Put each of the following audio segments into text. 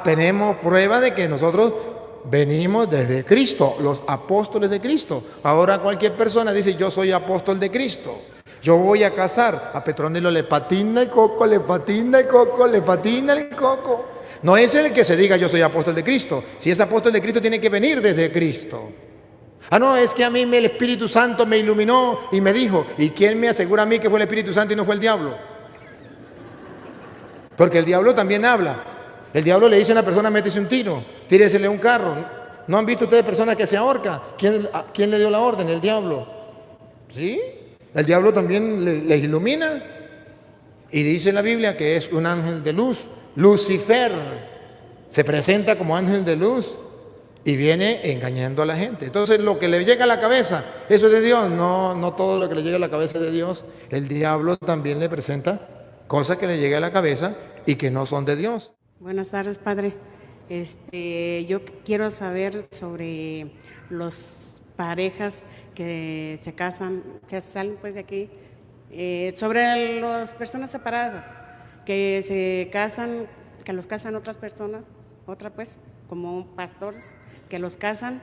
Tenemos prueba de que nosotros venimos desde Cristo, los apóstoles de Cristo. Ahora cualquier persona dice, yo soy apóstol de Cristo. Yo voy a casar. A Petronilo le patina el coco, le patina el coco, le patina el coco. No es el que se diga yo soy apóstol de Cristo. Si es apóstol de Cristo tiene que venir desde Cristo. No, es que a mí el Espíritu Santo me iluminó y me dijo. ¿Y quién me asegura a mí que fue el Espíritu Santo y no fue el diablo? Porque el diablo también habla. El diablo le dice a una persona, métese un tiro, tíresele un carro. ¿No han visto ustedes personas que se ahorcan? ¿Quién le dio la orden? El diablo. ¿Sí? El diablo también les ilumina. Y dice la Biblia que es un ángel de luz. Lucifer se presenta como ángel de luz y viene engañando a la gente. Entonces lo que le llega a la cabeza, eso es de Dios. No todo lo que le llega a la cabeza es de Dios. El diablo también le presenta cosas que le llegan a la cabeza y que no son de Dios. Buenas tardes, padre. Yo quiero saber sobre las parejas que se casan, se salen pues de aquí, sobre las personas separadas, que se casan, que los casan otras personas, como pastores, que los casan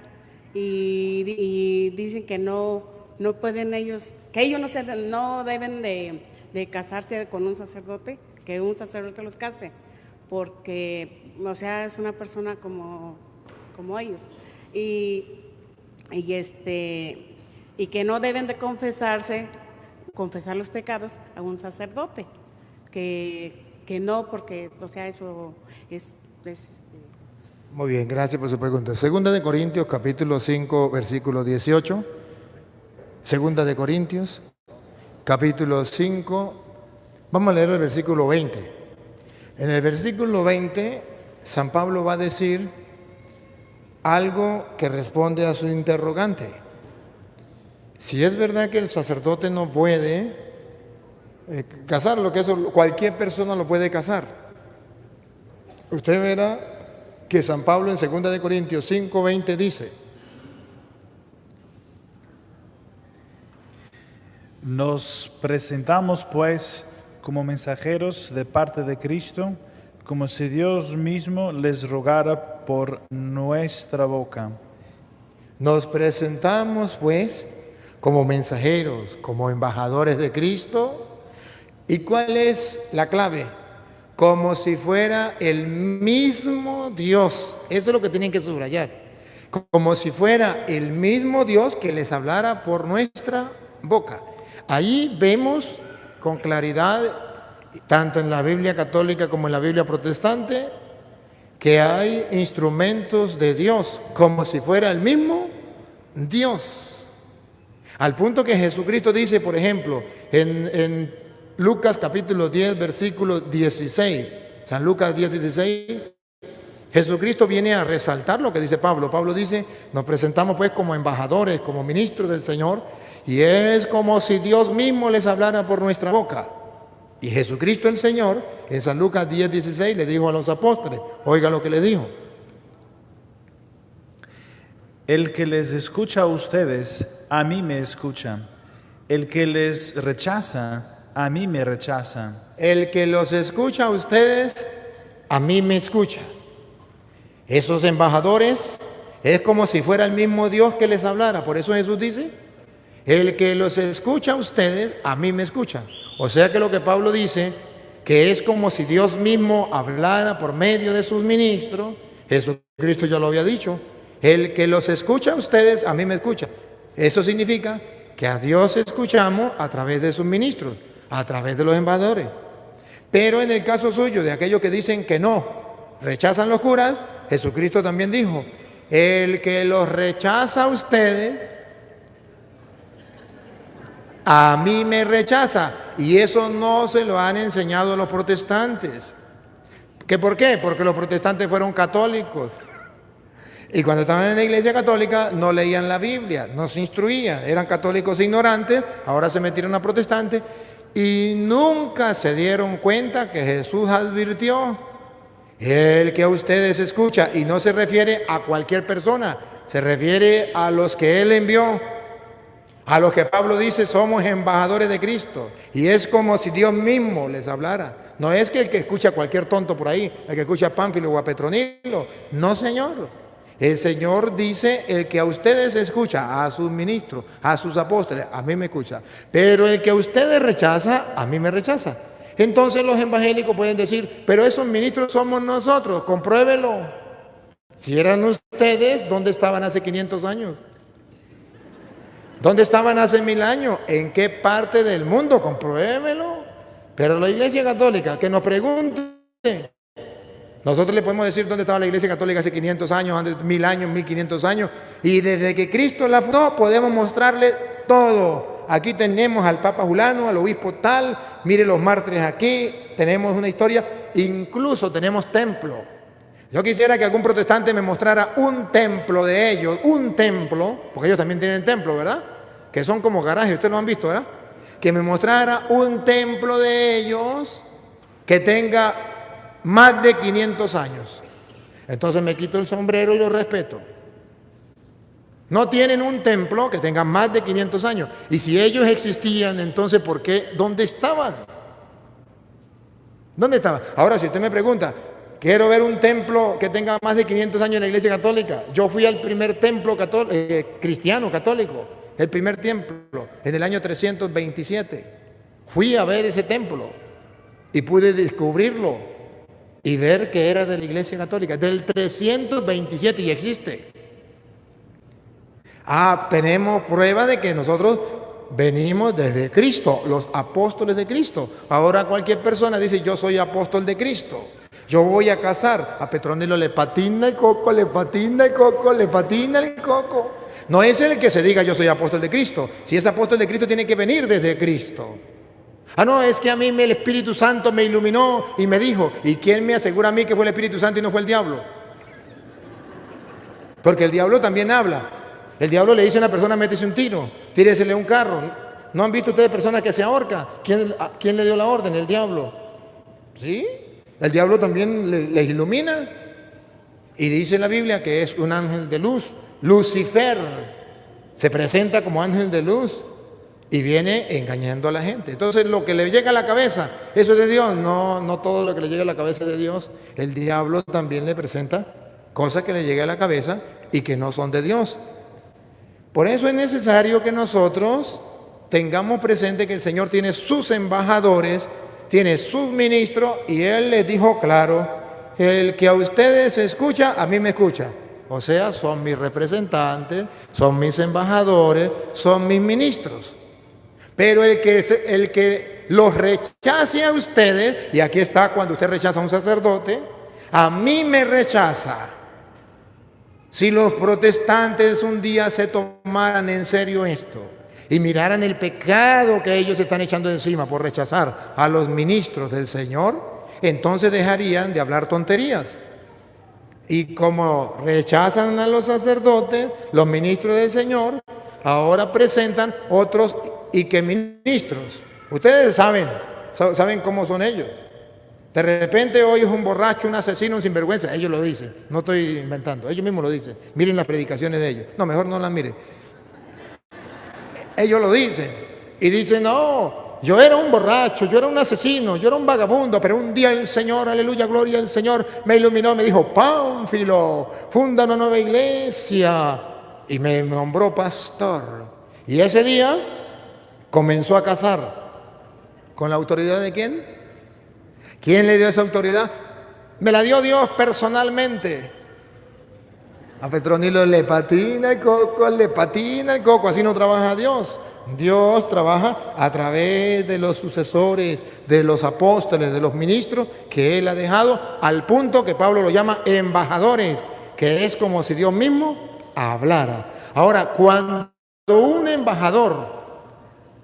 y dicen que no pueden ellos, que ellos no deben de casarse con un sacerdote, que un sacerdote los case, porque, es una persona como ellos, y que no deben de confesar los pecados a un sacerdote, que no, porque, eso es Muy bien, gracias por su pregunta. Segunda de Corintios, capítulo 5, versículo 18. Segunda de Corintios, capítulo 5, vamos a leer el versículo 20. En el versículo 20, San Pablo va a decir algo que responde a su interrogante. Si es verdad que el sacerdote no puede casar, lo que eso cualquier persona lo puede casar. Usted verá que San Pablo en 2 de Corintios 5:20 dice: nos presentamos pues como mensajeros de parte de Cristo, como si Dios mismo les rogara por nuestra boca. Nos presentamos pues como mensajeros, como embajadores de Cristo. ¿Y cuál es la clave? Como si fuera el mismo Dios. Eso es lo que tienen que subrayar. Como si fuera el mismo Dios que les hablara por nuestra boca. Ahí vemos con claridad, tanto en la Biblia católica como en la Biblia protestante, que hay instrumentos de Dios, como si fuera el mismo Dios. Al punto que Jesucristo dice, por ejemplo, en Lucas capítulo 10, versículo 16, San Lucas 10, 16, Jesucristo viene a resaltar lo que dice Pablo. Pablo dice, nos presentamos pues como embajadores, como ministros del Señor, y es como si Dios mismo les hablara por nuestra boca. Y Jesucristo el Señor, en San Lucas 10, 16, le dijo a los apóstoles, oiga lo que le dijo. El que les escucha a ustedes, a mí me escucha. El que les rechaza, a mí me rechaza. El que los escucha a ustedes, a mí me escucha. Esos embajadores es como si fuera el mismo Dios que les hablara. Por eso Jesús dice, el que los escucha a ustedes, a mí me escucha. O sea que lo que Pablo dice, que es como si Dios mismo hablara por medio de sus ministros, Jesucristo ya lo había dicho, el que los escucha a ustedes, a mí me escucha. Eso significa que a Dios escuchamos a través de sus ministros, a través de los embajadores. Pero en el caso suyo, de aquellos que dicen que no, rechazan los curas, Jesucristo también dijo, el que los rechaza a ustedes, a mí me rechaza. Y eso no se lo han enseñado los protestantes. ¿Qué por qué? Porque los protestantes fueron católicos. Y cuando estaban en la iglesia católica no leían la Biblia, no se instruían, eran católicos ignorantes, ahora se metieron a protestantes y nunca se dieron cuenta que Jesús advirtió, el que a ustedes escucha, y no se refiere a cualquier persona, se refiere a los que Él envió, A los que Pablo dice somos embajadores de Cristo. Y es como si Dios mismo les hablara. No es que el que escucha a cualquier tonto por ahí, el que escucha a Pánfilo o a Petronilo. No, Señor. El Señor dice, el que a ustedes escucha, a sus ministros, a sus apóstoles, a mí me escucha. Pero el que a ustedes rechaza, a mí me rechaza. Entonces los evangélicos pueden decir, pero esos ministros somos nosotros, compruébelo. Si eran ustedes, ¿dónde estaban hace 500 años? ¿Dónde estaban hace 1000 años? ¿En qué parte del mundo? Compruébelo. Pero la Iglesia Católica, que nos pregunte. Nosotros le podemos decir dónde estaba la Iglesia Católica hace 500 años, antes 1000 años, 1500 años. Y desde que Cristo la fundó, podemos mostrarle todo. Aquí tenemos al Papa Julano, al obispo tal, mire los mártires aquí, tenemos una historia, incluso tenemos templo. Yo quisiera que algún protestante me mostrara un templo de ellos, un templo, porque ellos también tienen templo, ¿verdad? Que son como garajes, ustedes lo han visto, ¿verdad? Que me mostrara un templo de ellos que tenga más de 500 años. Entonces me quito el sombrero y lo respeto. No tienen un templo que tenga más de 500 años. Y si ellos existían, entonces ¿por qué? ¿Dónde estaban? ¿Dónde estaban? Ahora, si usted me pregunta, quiero ver un templo que tenga más de 500 años en la Iglesia Católica. Yo fui al primer templo cristiano católico, el primer templo, en el año 327. Fui a ver ese templo y pude descubrirlo y ver que era de la Iglesia Católica, del 327, y existe. Tenemos prueba de que nosotros venimos desde Cristo, los apóstoles de Cristo. Ahora cualquier persona dice, yo soy apóstol de Cristo. Yo voy a casar. A Petronilo le patina el coco, le patina el coco, le patina el coco. No es el que se diga yo soy apóstol de Cristo. Si es apóstol de Cristo, tiene que venir desde Cristo. No, es que a mí el Espíritu Santo me iluminó y me dijo. ¿Y quién me asegura a mí que fue el Espíritu Santo y no fue el diablo? Porque el diablo también habla. El diablo le dice a una persona, métese un tiro, tíresele un carro. ¿No han visto ustedes personas que se ahorcan? ¿Quién le dio la orden? El diablo. ¿Sí? El diablo también les ilumina. Y dice la Biblia que es un ángel de luz. Lucifer se presenta como ángel de luz y viene engañando a la gente. Entonces lo que le llega a la cabeza, ¿eso es de Dios? No, no todo lo que le llega a la cabeza es de Dios. El diablo también le presenta cosas que le llegan a la cabeza y que no son de Dios. Por eso es necesario que nosotros tengamos presente que el Señor tiene sus embajadores, tiene sus ministros, y Él les dijo claro, el que a ustedes escucha, a mí me escucha. O sea, son mis representantes, son mis embajadores, son mis ministros. Pero el que los rechace a ustedes, y aquí está cuando usted rechaza a un sacerdote, a mí me rechaza. Si los protestantes un día se tomaran en serio esto y miraran el pecado que ellos están echando encima por rechazar a los ministros del Señor, entonces dejarían de hablar tonterías. Y como rechazan a los sacerdotes, los ministros del Señor, ahora presentan otros y que ministros. Ustedes saben cómo son ellos. De repente hoy es un borracho, un asesino, un sinvergüenza. Ellos lo dicen, no estoy inventando, ellos mismos lo dicen. Miren las predicaciones de ellos. No, mejor no las miren. Ellos lo dicen y dicen, no, yo era un borracho, yo era un asesino, yo era un vagabundo, pero un día el Señor, aleluya, gloria al Señor, me iluminó, me dijo, Pánfilo, funda una nueva iglesia, y me nombró pastor. Y ese día comenzó a casar. ¿Con la autoridad de quién? ¿Quién le dio esa autoridad? Me la dio Dios personalmente. A Petronilo le patina el coco, le patina el coco. Así no trabaja Dios. Dios trabaja a través de los sucesores, de los apóstoles, de los ministros que Él ha dejado, al punto que Pablo lo llama embajadores, que es como si Dios mismo hablara. Ahora, cuando un embajador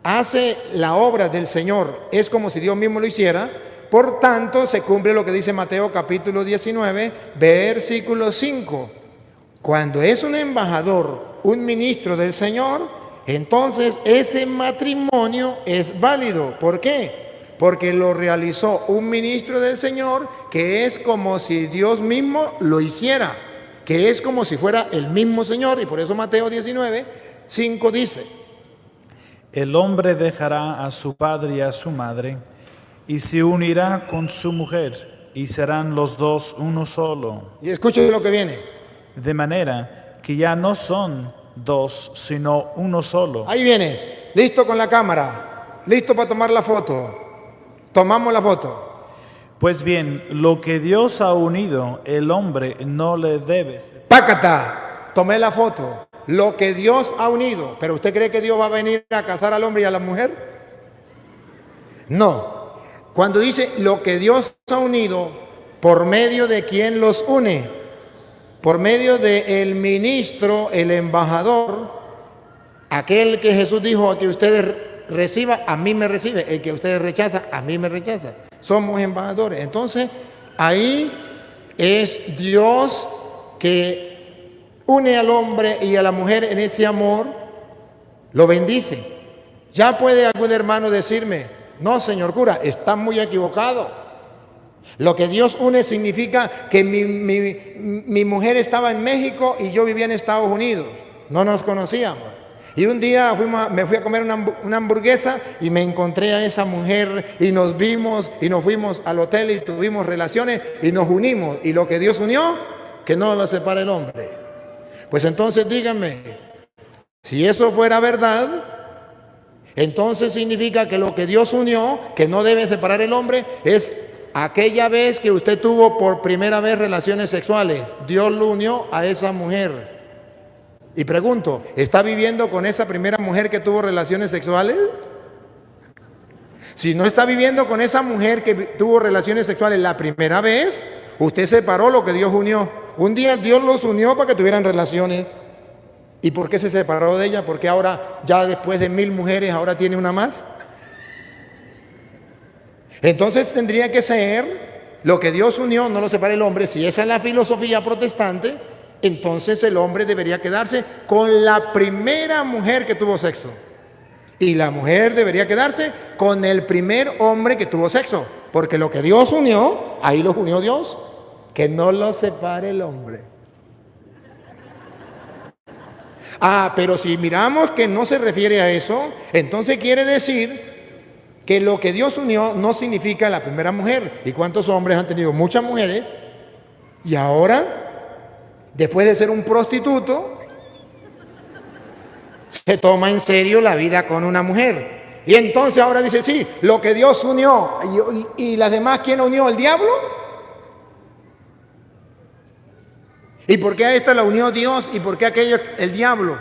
hace la obra del Señor, es como si Dios mismo lo hiciera. Por tanto, se cumple lo que dice Mateo capítulo 19, versículo 5. Cuando es un embajador, un ministro del Señor, entonces ese matrimonio es válido. ¿Por qué? Porque lo realizó un ministro del Señor, que es como si Dios mismo lo hiciera, que es como si fuera el mismo Señor. Y por eso Mateo 19, 5 dice, El hombre dejará a su padre y a su madre, y se unirá con su mujer, y serán los dos uno solo. Y escuchen lo que viene. De manera que ya no son dos, sino uno solo. Ahí viene, listo con la cámara, listo para tomar la foto. Tomamos la foto. Pues bien, lo que Dios ha unido, el hombre no le debe separar. ¡Pácata! Tomé la foto. Lo que Dios ha unido. ¿Pero usted cree que Dios va a venir a casar al hombre y a la mujer? No. Cuando dice lo que Dios ha unido, ¿por medio de quién los une? Por medio del ministro, el embajador, aquel que Jesús dijo: a que ustedes reciban, a mí me recibe; el que ustedes rechazan, a mí me rechaza. Somos embajadores. Entonces, ahí es Dios que une al hombre y a la mujer en ese amor, lo bendice. Ya puede algún hermano decirme: no, señor cura, está muy equivocado. Lo que Dios une significa que mi mujer estaba en México y yo vivía en Estados Unidos. No nos conocíamos. Y un día me fui a comer una hamburguesa y me encontré a esa mujer y nos vimos y nos fuimos al hotel y tuvimos relaciones y nos unimos. Y lo que Dios unió, que no lo separe el hombre. Pues entonces díganme, si eso fuera verdad, entonces significa que lo que Dios unió, que no debe separar el hombre, es aquella vez que usted tuvo por primera vez relaciones sexuales. Dios lo unió a esa mujer. Y pregunto, ¿está viviendo con esa primera mujer que tuvo relaciones sexuales? Si no está viviendo con esa mujer que tuvo relaciones sexuales la primera vez, usted separó lo que Dios unió. Un día Dios los unió para que tuvieran relaciones. ¿Y por qué se separó de ella? Porque ahora, ya después de 1000 mujeres, ahora tiene una más. Entonces tendría que ser lo que Dios unió, no lo separa el hombre. Si esa es la filosofía protestante, entonces el hombre debería quedarse con la primera mujer que tuvo sexo. Y la mujer debería quedarse con el primer hombre que tuvo sexo. Porque lo que Dios unió, ahí los unió Dios. Que no lo separe el hombre. Pero si miramos que no se refiere a eso, entonces quiere decir que lo que Dios unió no significa la primera mujer. ¿Y cuántos hombres han tenido muchas mujeres? Y ahora, después de ser un prostituto, se toma en serio la vida con una mujer. Y entonces ahora dice: sí, lo que Dios unió. ¿Y las demás quién unió? ¿El diablo? ¿Y por qué a esta la unió Dios y por qué a aquella el diablo?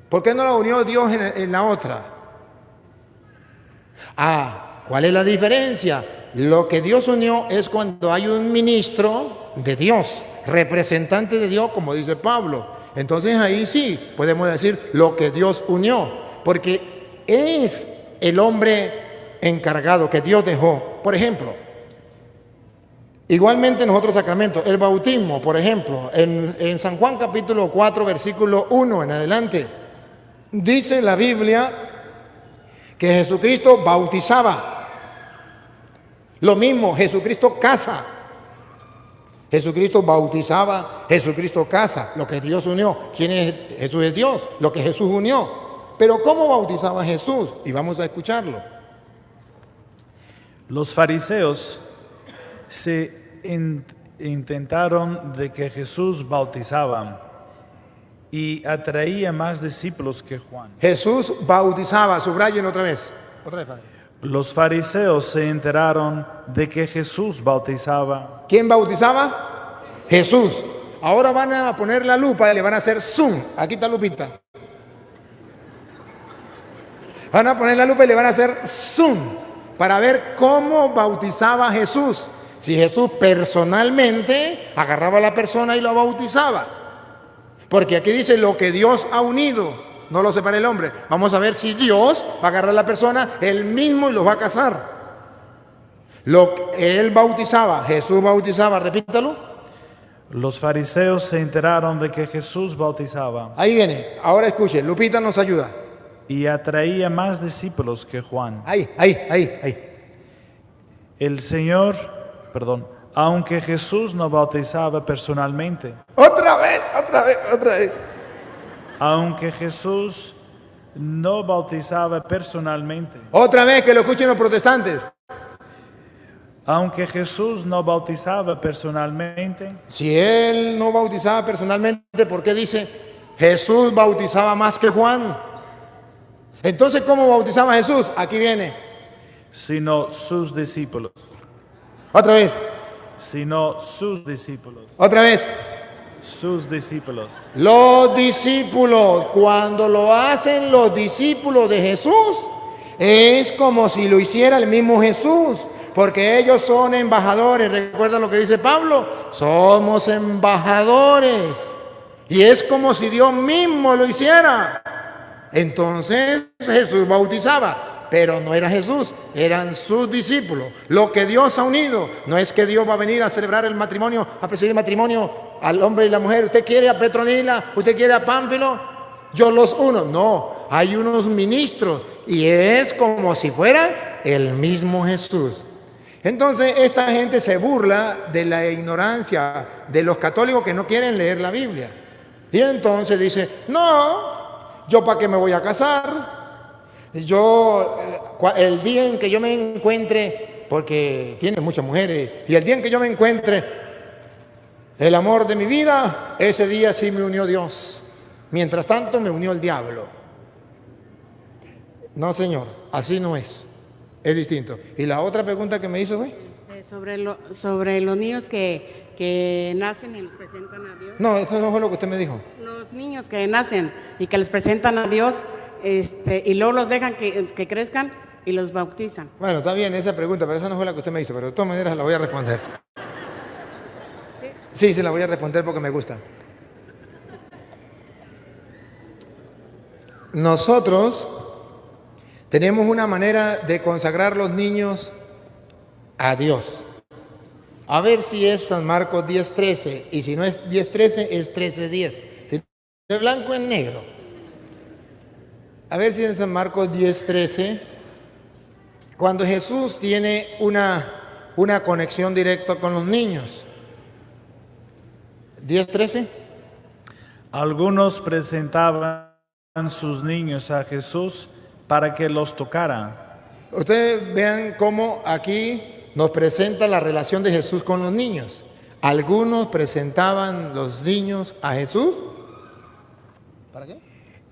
¿Por qué no la unió Dios en la otra? ¿Cuál es la diferencia? Lo que Dios unió es cuando hay un ministro de Dios, representante de Dios, como dice Pablo. Entonces ahí sí podemos decir lo que Dios unió, porque es el hombre encargado que Dios dejó. Por ejemplo, igualmente en los otros sacramentos, el bautismo, por ejemplo, en San Juan capítulo 4, versículo 1 en adelante, dice la Biblia que Jesucristo bautizaba. Lo mismo, Jesucristo casa. Jesucristo bautizaba, Jesucristo casa. Lo que Dios unió. ¿Quién es? Jesús es Dios. Lo que Jesús unió. Pero ¿cómo bautizaba Jesús? Y vamos a escucharlo. Los fariseos se intentaron de que Jesús bautizaba y atraía más discípulos que Juan. Jesús bautizaba, subrayen otra vez. Los fariseos se enteraron de que Jesús bautizaba. ¿Quién bautizaba? Jesús. Ahora van a poner la lupa y le van a hacer zoom. Aquí está Lupita. Van a poner la lupa y le van a hacer zoom para ver cómo bautizaba Jesús. Si Jesús personalmente agarraba a la persona y lo bautizaba. Porque aquí dice lo que Dios ha unido, no lo separa el hombre. Vamos a ver si Dios va a agarrar a la persona él mismo y los va a casar. Él bautizaba, Jesús bautizaba, repítalo. Los fariseos se enteraron de que Jesús bautizaba. Ahí viene, ahora escuche, Lupita nos ayuda. Y atraía más discípulos que Juan. Ahí. El Señor, aunque Jesús no bautizaba personalmente. Otra vez. Aunque Jesús no bautizaba personalmente. Otra vez que lo escuchen los protestantes. Aunque Jesús no bautizaba personalmente, Si él no bautizaba personalmente, ¿por qué dice Jesús bautizaba más que Juan? Entonces, ¿cómo bautizaba Jesús? Aquí viene. sino sus discípulos. Otra vez. Sino sus discípulos. Otra vez. Sus discípulos. Los discípulos, cuando lo hacen los discípulos de Jesús, es como si lo hiciera el mismo Jesús, porque ellos son embajadores. ¿Recuerdan lo que dice Pablo? Somos embajadores. Y es como si Dios mismo lo hiciera. Entonces Jesús bautizaba, pero no era Jesús, eran sus discípulos. Lo que Dios ha unido, no es que Dios va a venir a celebrar el matrimonio, a presidir el matrimonio al hombre y la mujer. ¿Usted quiere a Petronila? ¿Usted quiere a Pánfilo? Yo los uno. No, hay unos ministros y es como si fuera el mismo Jesús. Entonces esta gente se burla de la ignorancia de los católicos que no quieren leer la Biblia. Y entonces dice, no, ¿yo para qué me voy a casar? Yo, el día en que yo me encuentre, porque tiene muchas mujeres, y el día en que yo me encuentre el amor de mi vida, ese día sí me unió Dios. Mientras tanto me unió el diablo. No, señor, así no es. Es distinto. Y la otra pregunta que me hizo fue Sobre los niños que nacen y les presentan a Dios. No, eso no fue lo que usted me dijo. Los niños que nacen y que les presentan a Dios, y luego los dejan que crezcan y los bautizan. Bueno, está bien esa pregunta, pero esa no fue la que usted me hizo, pero de todas maneras la voy a responder. Sí, se la voy a responder porque me gusta. Nosotros tenemos una manera de consagrar los niños a Dios. A ver si es San Marcos 10:13, y si no es 10:13 es 13:10. Si no es blanco es negro. A ver si en San Marcos 10:13, cuando Jesús tiene una conexión directa con los niños. 10:13. Algunos presentaban sus niños a Jesús para que los tocara. Ustedes vean cómo aquí nos presenta la relación de Jesús con los niños. Algunos presentaban los niños a Jesús. ¿Para qué?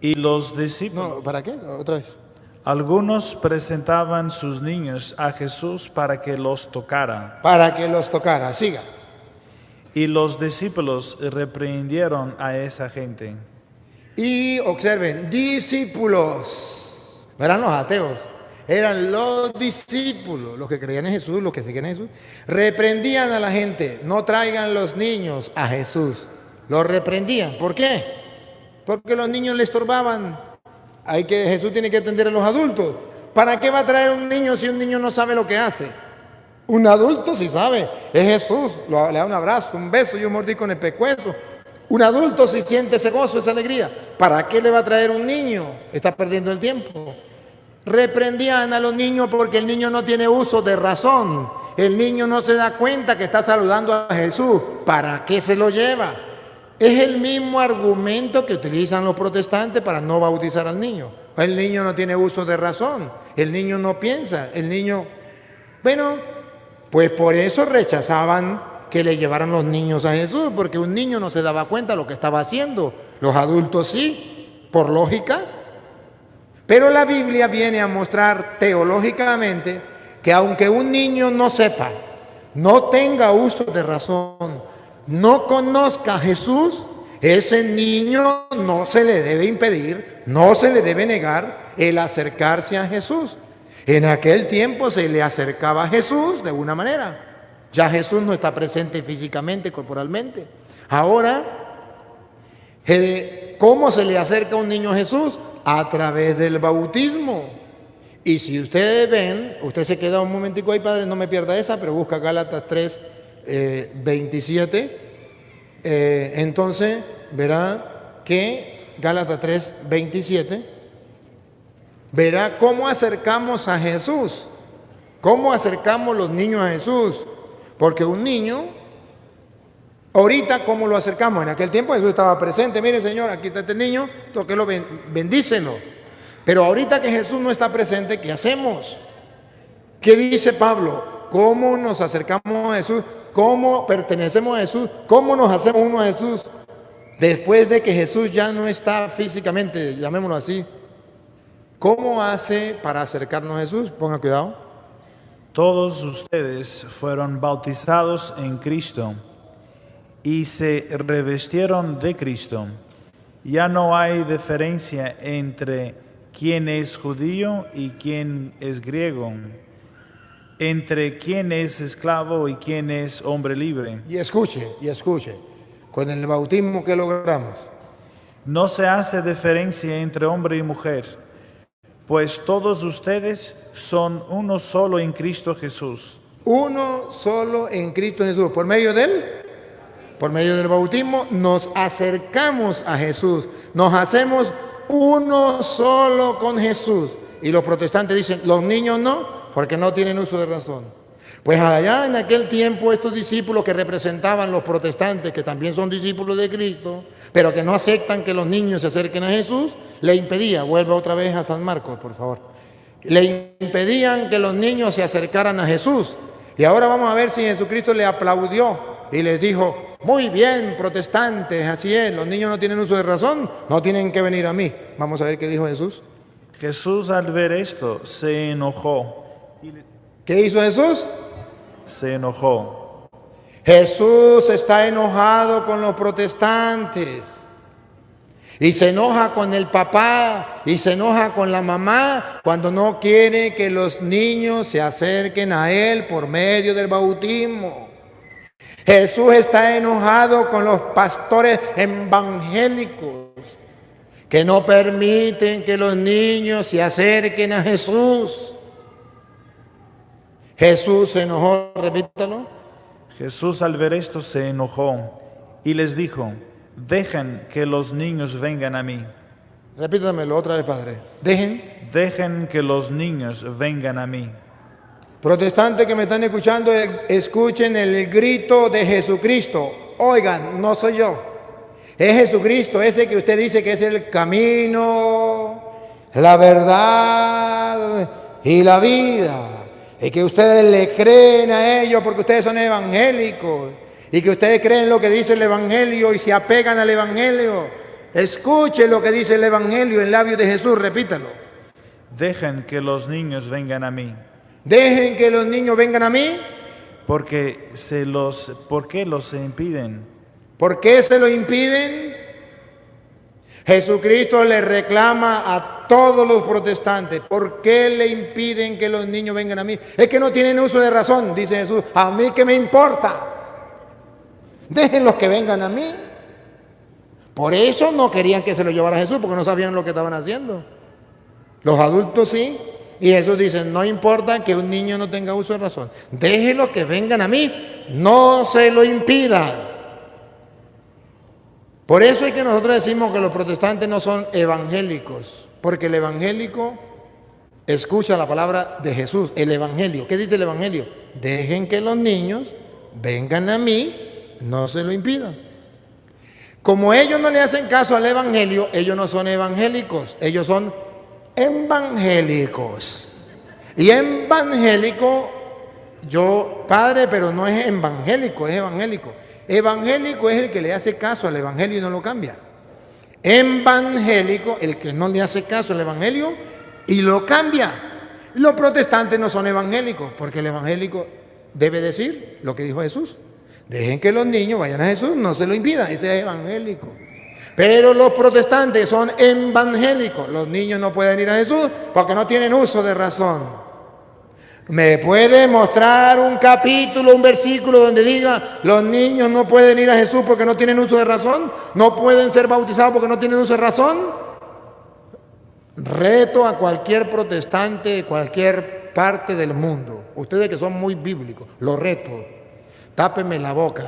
Y los discípulos. No, ¿para qué? Otra vez. Algunos presentaban sus niños a Jesús para que los tocara. Para que los tocara. Siga. Y los discípulos reprendieron a esa gente. Y observen, discípulos. No eran los ateos, eran los discípulos, los que creían en Jesús, los que seguían a Jesús. Reprendían a la gente, no traigan los niños a Jesús. Los reprendían. ¿Por qué? Porque los niños le estorbaban. Jesús tiene que atender a los adultos. ¿Para qué va a traer un niño si un niño no sabe lo que hace? Un adulto sí sabe, es Jesús, le da un abrazo, un beso y un mordisco en el pescuezo. Un adulto sí siente ese gozo, esa alegría. ¿Para qué le va a traer un niño? Está perdiendo el tiempo. Reprendían a los niños porque el niño no tiene uso de razón. El niño no se da cuenta que está saludando a Jesús. ¿Para qué se lo lleva? Es el mismo argumento que utilizan los protestantes para no bautizar al niño. El niño no tiene uso de razón. El niño no piensa. El niño... Bueno, pues por eso rechazaban que le llevaran los niños a Jesús, porque un niño no se daba cuenta de lo que estaba haciendo. Los adultos sí, por lógica. Pero la Biblia viene a mostrar teológicamente que aunque un niño no sepa, no tenga uso de razón, no conozca a Jesús, ese niño no se le debe impedir, no se le debe negar el acercarse a Jesús. En aquel tiempo se le acercaba a Jesús de una manera. Ya Jesús no está presente físicamente, corporalmente. Ahora, ¿cómo se le acerca a un niño a Jesús? A través del bautismo. Y si ustedes ven, usted se queda un momentico ahí, padre, no me pierda esa, pero busca Gálatas 3, 27. Entonces, verá que Gálatas 3, 27, verá cómo acercamos a Jesús. ¿Cómo acercamos los niños a Jesús? Porque un niño, ahorita, ¿cómo lo acercamos? En aquel tiempo Jesús estaba presente. Mire, Señor, aquí está este niño, tóquelo, bendícelo. Pero ahorita que Jesús no está presente, ¿qué hacemos? ¿Qué dice Pablo? ¿Cómo nos acercamos a Jesús? ¿Cómo pertenecemos a Jesús? ¿Cómo nos hacemos uno a Jesús? Después de que Jesús ya no está físicamente, llamémoslo así. ¿Cómo hace para acercarnos a Jesús? Pongan cuidado. Todos ustedes fueron bautizados en Cristo y se revistieron de Cristo. Ya no hay diferencia entre quién es judío y quién es griego, entre quién es esclavo y quién es hombre libre. Y escuche, con el bautismo que logramos. No se hace diferencia entre hombre y mujer, pues todos ustedes son uno solo en Cristo Jesús. Uno solo en Cristo Jesús. Por medio de Él, por medio del bautismo, nos acercamos a Jesús. Nos hacemos uno solo con Jesús. Y los protestantes dicen, los niños no, porque no tienen uso de razón. Pues allá en aquel tiempo estos discípulos que representaban los protestantes, que también son discípulos de Cristo, pero que no aceptan que los niños se acerquen a Jesús, le impedía, vuelve otra vez a San Marcos, por favor, le impedían que los niños se acercaran a Jesús. Y ahora vamos a ver si Jesucristo le aplaudió y les dijo, muy bien, protestantes, así es, los niños no tienen uso de razón, no tienen que venir a mí. Vamos a ver qué dijo Jesús. Jesús al ver esto se enojó. ¿Qué hizo Jesús? Se enojó. Jesús está enojado con los protestantes. Y se enoja con el papá y se enoja con la mamá cuando no quiere que los niños se acerquen a Él por medio del bautismo. Jesús está enojado con los pastores evangélicos que no permiten que los niños se acerquen a Jesús. Jesús se enojó, repítalo. Jesús al ver esto se enojó y les dijo, dejen que los niños vengan a mí. Repítamelo otra vez, Padre. Dejen que los niños vengan a mí. Protestantes que me están escuchando, escuchen el grito de Jesucristo. Oigan, no soy yo. Es Jesucristo, ese que usted dice que es el camino, la verdad y la vida. Y que ustedes le creen a ellos porque ustedes son evangélicos. Y que ustedes creen lo que dice el Evangelio y se apegan al Evangelio. Escuche lo que dice el Evangelio en labios de Jesús, repítalo. Dejen que los niños vengan a mí. Dejen que los niños vengan a mí. ¿Por qué los impiden? ¿Por qué se lo impiden? Jesucristo le reclama a todos los protestantes. ¿Por qué le impiden que los niños vengan a mí? Es que no tienen uso de razón, dice Jesús. ¿A mí qué me importa? Déjenlos que vengan a mí. Por eso no querían que se lo llevara a Jesús, porque no sabían lo que estaban haciendo. Los adultos sí. Y Jesús dice, no importa que un niño no tenga uso de razón. Déjenlos que vengan a mí. No se lo impidan. Por eso es que nosotros decimos que los protestantes no son evangélicos, porque el evangélico escucha la palabra de Jesús, el evangelio. ¿Qué dice el evangelio? Dejen que los niños vengan a mí, no se lo impidan. Como ellos no le hacen caso al evangelio, ellos no son evangélicos, ellos son evangélicos. Y evangélico, yo padre, pero no es evangélico, es evangélico. Evangélico es el que le hace caso al evangelio y no lo cambia. Evangélico, el que no le hace caso al evangelio y lo cambia. Los protestantes no son evangélicos, porque el evangélico debe decir lo que dijo Jesús. Dejen que los niños vayan a Jesús, no se lo impida, ese es evangélico. Pero los protestantes son evangélicos. Los niños no pueden ir a Jesús porque no tienen uso de razón. ¿Me puede mostrar un capítulo, un versículo donde diga los niños no pueden ir a Jesús porque no tienen uso de razón? ¿No pueden ser bautizados porque no tienen uso de razón? Reto a cualquier protestante de cualquier parte del mundo. Ustedes que son muy bíblicos, los reto. Tápeme la boca.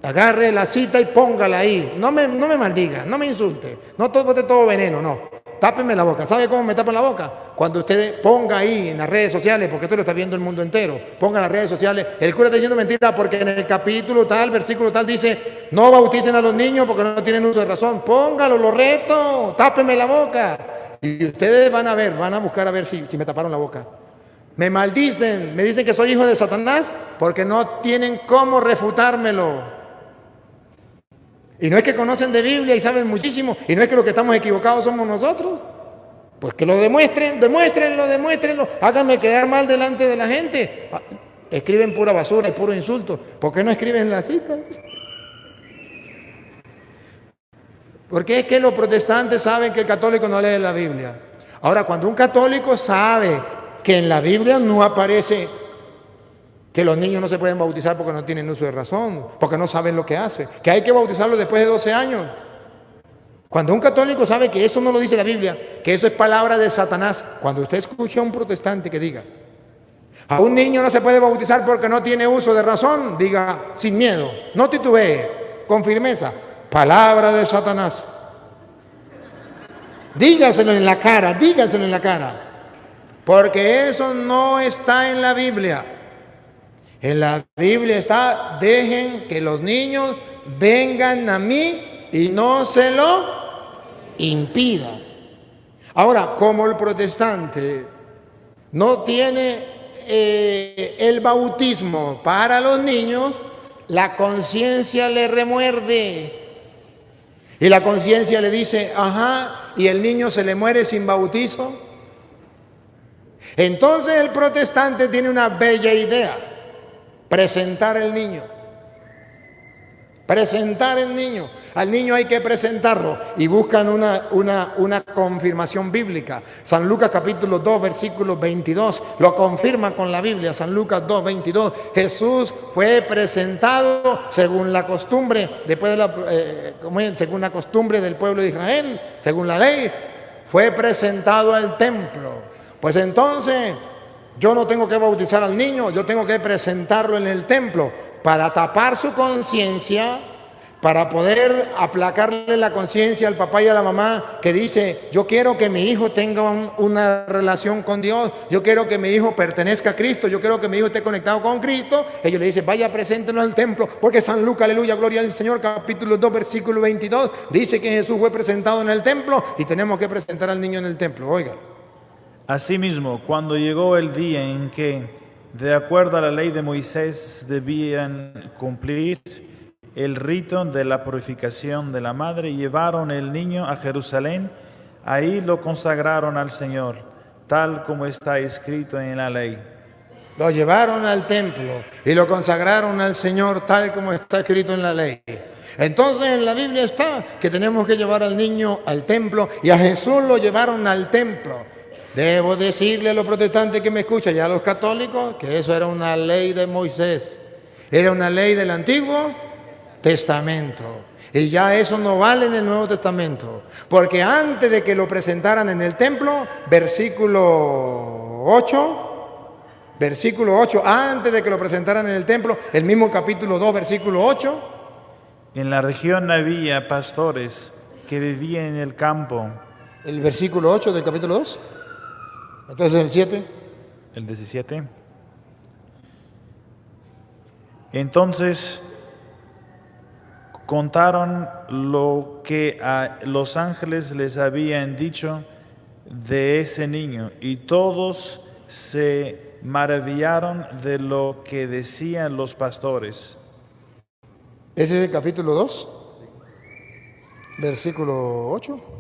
Agarre la cita y póngala ahí. No me maldiga, no me insulte. No bote todo veneno, no. Tápeme la boca. ¿Sabe cómo me tapan la boca? Cuando usted ponga ahí en las redes sociales, porque esto lo está viendo el mundo entero, ponga en las redes sociales, el cura está diciendo mentira porque en el capítulo tal, versículo tal dice, no bauticen a los niños porque no tienen uso de razón. Póngalo, lo reto, tápeme la boca. Y ustedes van a ver, van a buscar a ver si me taparon la boca. Me maldicen, me dicen que soy hijo de Satanás porque no tienen cómo refutármelo. Y no es que conocen de Biblia y saben muchísimo, y no es que los que estamos equivocados somos nosotros. Pues que lo demuestren, demuéstrenlo, háganme quedar mal delante de la gente. Escriben pura basura y puro insulto. ¿Por qué no escriben las citas? Porque es que los protestantes saben que el católico no lee la Biblia. Ahora, cuando un católico sabe que en la Biblia no aparece que los niños no se pueden bautizar porque no tienen uso de razón, porque no saben lo que hace, que hay que bautizarlos después de 12 años. Cuando un católico sabe que eso no lo dice la Biblia, que eso es palabra de Satanás, cuando usted escucha a un protestante que diga, a un niño no se puede bautizar porque no tiene uso de razón, diga sin miedo, no titubee, con firmeza, palabra de Satanás. Dígaselo en la cara, porque eso no está en la Biblia. En la Biblia está, dejen que los niños vengan a mí y no se lo impidan. Ahora, como el protestante no tiene el bautismo para los niños, la conciencia le remuerde. Y la conciencia le dice, ajá, y el niño se le muere sin bautizo. Entonces el protestante tiene una bella idea: presentar el niño. Presentar el niño. Al niño hay que presentarlo. Y buscan una confirmación bíblica. San Lucas capítulo 2, versículo 22. Lo confirma con la Biblia. San Lucas 2, 22. Jesús fue presentado según la costumbre, según la costumbre del pueblo de Israel, según la ley, fue presentado al templo. Pues entonces, yo no tengo que bautizar al niño, yo tengo que presentarlo en el templo para tapar su conciencia, para poder aplacarle la conciencia al papá y a la mamá que dice, yo quiero que mi hijo tenga una relación con Dios, yo quiero que mi hijo pertenezca a Cristo, yo quiero que mi hijo esté conectado con Cristo. Ellos le dicen, vaya, preséntenos al templo, porque San Lucas, aleluya, gloria al Señor, capítulo 2, versículo 22, dice que Jesús fue presentado en el templo y tenemos que presentar al niño en el templo. Óigalo. Asimismo, cuando llegó el día en que, de acuerdo a la ley de Moisés, debían cumplir el rito de la purificación de la madre, llevaron el niño a Jerusalén. Ahí lo consagraron al Señor, tal como está escrito en la ley. Lo llevaron al templo y lo consagraron al Señor, tal como está escrito en la ley. Entonces en la Biblia está que tenemos que llevar al niño al templo, y a Jesús lo llevaron al templo. Debo decirle a los protestantes que me escuchan y a los católicos que eso era una ley de Moisés, era una ley del Antiguo Testamento, y ya eso no vale en el Nuevo Testamento, porque antes de que lo presentaran en el templo, versículo 8, antes de que lo presentaran en el templo, el mismo capítulo 2, versículo 8, en la región había pastores que vivían en el campo. El versículo 8 del capítulo 2. Entonces el 7. El 17. Entonces contaron lo que a los ángeles les habían dicho de ese niño, y todos se maravillaron de lo que decían los pastores. Ese es el capítulo 2, versículo 8.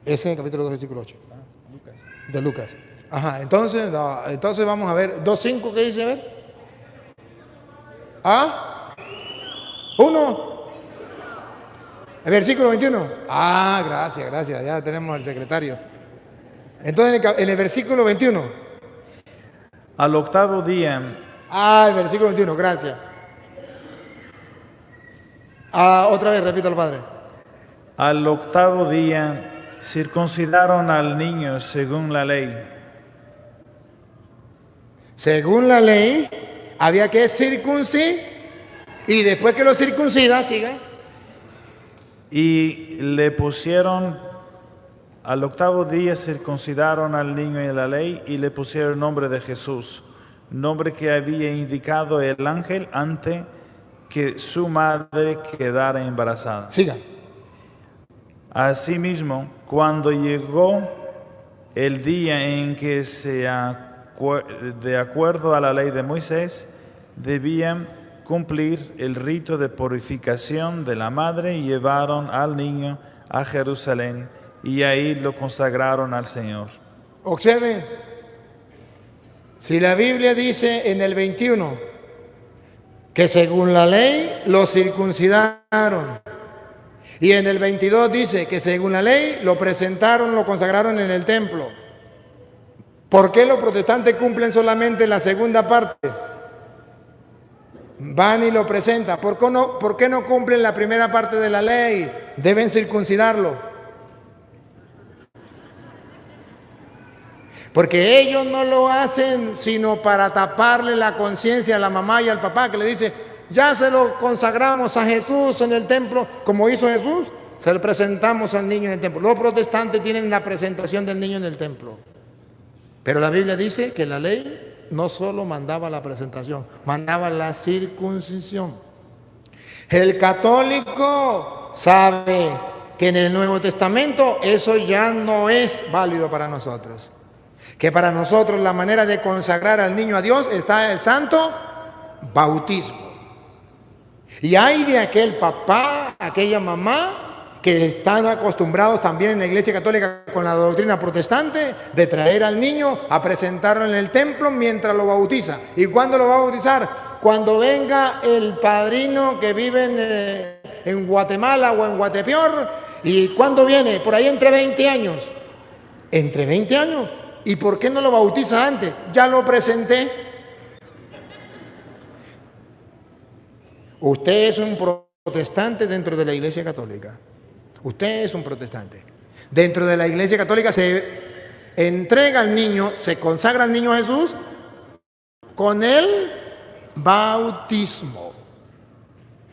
Ese es el capítulo 2, versículo 8. Lucas. De Lucas. Ajá, entonces vamos a ver, 2.5, ¿qué dice? A ver. ¿Ah? 1. El versículo 21. Ah, gracias, ya tenemos al secretario. Entonces en el versículo 21. Al octavo día. Ah, el versículo 21, gracias. Otra vez, repito al Padre. Al octavo día circuncidaron al niño según la ley. Según la ley, había que circuncidar, y después que lo circuncida, siga. Y le pusieron, al octavo día circuncidaron al niño en la ley y le pusieron el nombre de Jesús, nombre que había indicado el ángel antes que su madre quedara embarazada. Siga. Asimismo, cuando llegó el día en que de acuerdo a la ley de Moisés, debían cumplir el rito de purificación de la madre, llevaron al niño a Jerusalén y ahí lo consagraron al Señor. Observen, si la Biblia dice en el 21 que según la ley lo circuncidaron, y en el 22 dice que según la ley lo presentaron, lo consagraron en el templo, ¿por qué los protestantes cumplen solamente la segunda parte? Van y lo presentan. ¿Por qué no cumplen la primera parte de la ley? Deben circuncidarlo. Porque ellos no lo hacen sino para taparle la conciencia a la mamá y al papá, que le dice, ya se lo consagramos a Jesús en el templo, como hizo Jesús, se lo presentamos al niño en el templo. Los protestantes tienen la presentación del niño en el templo. Pero la Biblia dice que la ley no solo mandaba la presentación, mandaba la circuncisión. El católico sabe que en el Nuevo Testamento eso ya no es válido para nosotros. Que para nosotros la manera de consagrar al niño a Dios está el santo bautismo. Y hay de aquel papá, aquella mamá, que están acostumbrados también en la Iglesia Católica con la doctrina protestante de traer al niño a presentarlo en el templo mientras lo bautiza. ¿Y cuándo lo va a bautizar? Cuando venga el padrino que vive en Guatemala o en Guatepeor. ¿Y cuándo viene? Por ahí entre 20 años. ¿Entre 20 años? ¿Y por qué no lo bautiza antes? Ya lo presenté. Usted es un protestante dentro de la Iglesia Católica. Usted es un protestante. Dentro de la Iglesia Católica se entrega al niño, se consagra al niño a Jesús con el bautismo.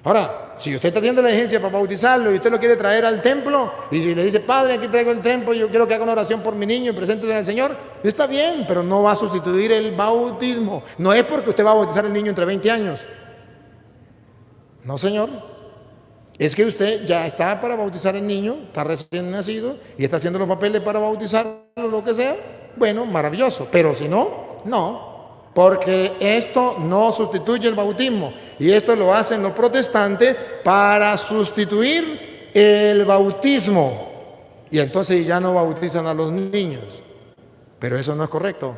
Ahora, si usted está haciendo la diligencia para bautizarlo y usted lo quiere traer al templo y si le dice, padre, aquí traigo el templo, yo quiero que haga una oración por mi niño y presente al Señor, está bien, pero no va a sustituir el bautismo. No es porque usted va a bautizar al niño entre 20 años. No, señor. Es que usted ya está para bautizar al niño, está recién nacido y está haciendo los papeles para bautizarlo, lo que sea. Bueno, maravilloso. Pero si no, no. Porque esto no sustituye el bautismo. Y esto lo hacen los protestantes para sustituir el bautismo. Y entonces ya no bautizan a los niños. Pero eso no es correcto.